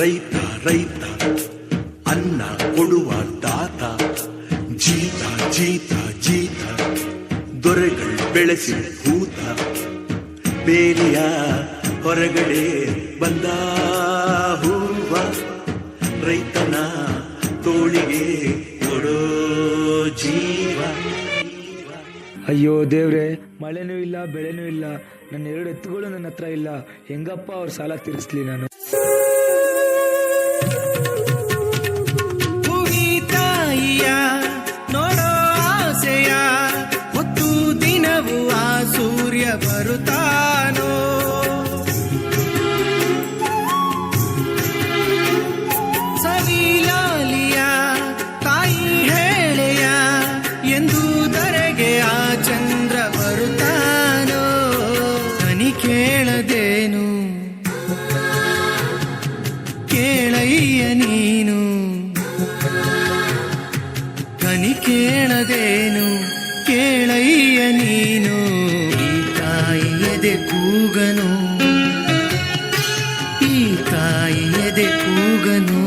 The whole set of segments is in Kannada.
ರೈತ ರೈತ ಅನ್ನ ಕೊಡುವ ದಾತ, ಜೀತ ಜೀತ ಜೀತ ದೊರೆಗಳು ಬೆಳೆಸಿ ಭೂತ, ಬೇಲಿಯ ಹೊರಗಡೆ ಬಂದ ಹೂವ, ರೈತನ ತೋಳಿಗೆ ಕೊಡೋ ಜೀವ. ಅಯ್ಯೋ ದೇವ್ರೆ, ಮಳೆನೂ ಇಲ್ಲ ಬೆಳೆನೂ ಇಲ್ಲ, ನನ್ನ 2 ಎತ್ತುಗಳು ನನ್ನ ಹತ್ರ ಇಲ್ಲ, ಹೆಂಗಪ್ಪ ಅವ್ರ ಸಾಲ ತೀರಿಸ್ಲಿ ನಾನು? ತಾಯಿಯ ನೋಡೋ ಆಸೆಯ ಹೊತ್ತು ದಿನವೂ ಆ ಸೂರ್ಯ ಬರುತ್ತಾನೋ, ಸವಿಲಾಲಿಯ ತಾಯಿ ಹೇಳೆಯ ಎಂದು ಧರೆಗೆ ಆ ಚಂದ್ರ ಬರುತ್ತಾನೋ, ದನಿ ಕೇಳದೇನು ಕೇಳಯ್ಯ ನೀನು, ದನಿ ಕೇಳದೇನು ಕೇಳಯ್ಯ ನೀನು, ಈ ತಾಯಿಯದೆ ಕೂಗನು, ಈ ತಾಯಿಯದೆ ಕೂಗನು.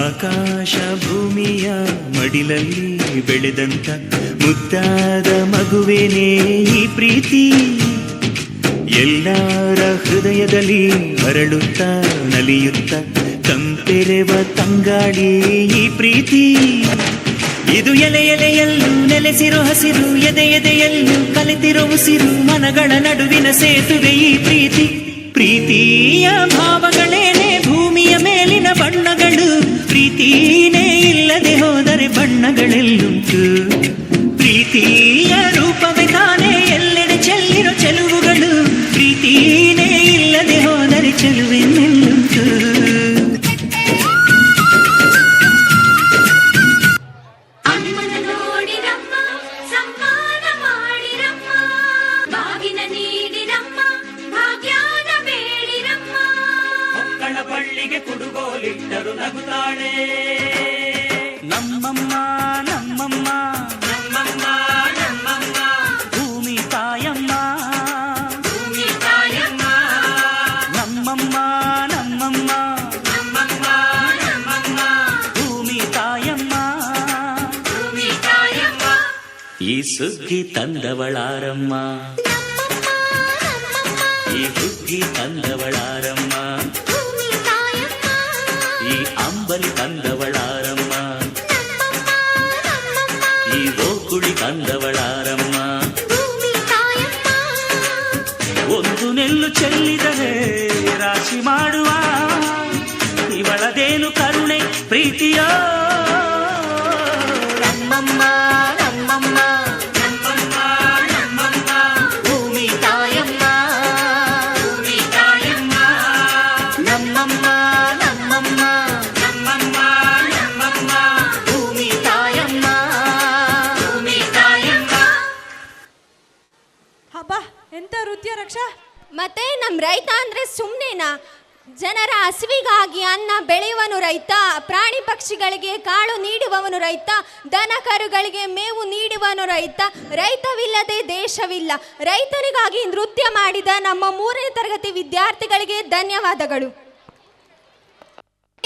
ಆಕಾಶ ಭೂಮಿಯ ಮಡಿಲಲ್ಲಿ ಬೆಳೆದಂತ ಮುದ್ದಾದ ಮಗುವೇನೇ ಈ ಪ್ರೀತಿ, ಎಲ್ಲರ ಹೃದಯದಲ್ಲಿ ಹರಳುತ್ತ ನಲಿಯುತ್ತ ಕಂಪೆರೆವ ತಂಗಾಳಿ ಈ ಪ್ರೀತಿ. ಇದು ಎಲೆ ಎಲೆಯಲ್ಲೂ ನೆಲೆಸಿರೋ ಹಸಿರು, ಎದೆ ಎದೆಯಲ್ಲೂ ಕಲಿತಿರೋ ಉಸಿರು, ಮನಗಳ ನಡುವಿನ ಸೇತುವೆ ಈ ಪ್ರೀತಿ. ಪ್ರೀತಿಯ ಭಾವಗಳೇನೆ ಭೂಮಿಯ ಮೇಲಿನ ಬಣ್ಣಗಳು, ಪ್ರೀತಿನೇ ಇಲ್ಲದೆ ಹೋದರೆ ಬಣ್ಣಗಳೆಲ್ಲುಂಟು, ಪ್ರೀತಿಯ ರೂಪವೇ ತಾನೇ ಎಲ್ಲೆಡೆ ಚೆಲ್ಲಿರೋ ಚೆಲುವುಗಳು, ಪ್ರೀತಿನೇ ಇಲ್ಲದೆ ಹೋದರೆ ಚೆಲುವೆನ್ನೆಲ್ಲುಂಟು. ಬಳ್ಳಿಗೆ ಕುಡುಗೋಲಿಟ್ಟರು ನಗುತ್ತಾಳೆ ನಮ್ಮಮ್ಮ ನಮ್ಮಮ್ಮ ನಮ್ಮಮ್ಮ ನಮ್ಮಮ್ಮ, ಭೂಮಿ ತಾಯಮ್ಮ ಭೂಮಿ ತಾಯಮ್ಮ, ನಮ್ಮಮ್ಮ ನಮ್ಮಮ್ಮ ನಮ್ಮಮ್ಮ ನಮ್ಮಮ್ಮ, ಭೂಮಿ ತಾಯಮ್ಮ ಭೂಮಿ ತಾಯಮ್ಮ. ಈ ಸುಗ್ಗಿ ತಂದವಳಾರಮ್ಮ, ಈ ಹುಗ್ಗಿ ತಂದವಳಾರಮ್ಮ, ಈ ಅಂಬಲಿ ತಂದವಳಾರಮ್ಮ, ಈ ಓಕುಳಿ ತಂದವಳಾರಮ್ಮ. ಒಂದು ನೆಲ್ಲು ಚೆಲ್ಲಿದರೆ ರಾಶಿ ಮಾಡುವ ಇವಳದೇನು ಕರುಣೆ ಪ್ರೀತಿಯೋ, ನಮ್ಮಮ್ಮ ನಮ್ಮಮ್ಮ ನಮ್ಮಮ್ಮ ನಮ್ಮಮ್ಮ, ಭೂಮಿ ತಾಯಮ್ಮ ಭೂಮಿ ತಾಯಮ್ಮ, ನಮ್ಮಮ್ಮ ನಮ್ಮಮ್ಮ ನಮ್ಮಮ್ಮ ನಮ್ಮಮ್ಮ, ಭೂಮಿ ತಾಯಮ್ಮ ಭೂಮಿ ತಾಯಮ್ಮ. ಹಬ್ಬ ಎಂತ ನೃತ್ಯ ರಕ್ಷಾ! ಮತ್ತೆ ನಮ್ಮ ರೈತ ಅಂದ್ರೆ ಸುಮ್ಮನೆನಾ? ಜನರ ಹಸಿವಿಗಾಗಿ ಅನ್ನ ಬೆಳೆಯುವನು ರೈತ, ಪ್ರಾಣಿ ಪಕ್ಷಿಗಳಿಗೆ ಕಾಳು ನೀಡುವವನು ರೈತ, ದನ ಕರುಗಳಿಗೆ ಮೇವು ನೀಡುವವನು ರೈತ. ರೈತವಿಲ್ಲದೆ ದೇಶವಿಲ್ಲ. ರೈತರಿಗಾಗಿ ನೃತ್ಯ ಮಾಡಿದ ನಮ್ಮ 3ನೇ ತರಗತಿ ವಿದ್ಯಾರ್ಥಿಗಳಿಗೆ ಧನ್ಯವಾದಗಳು.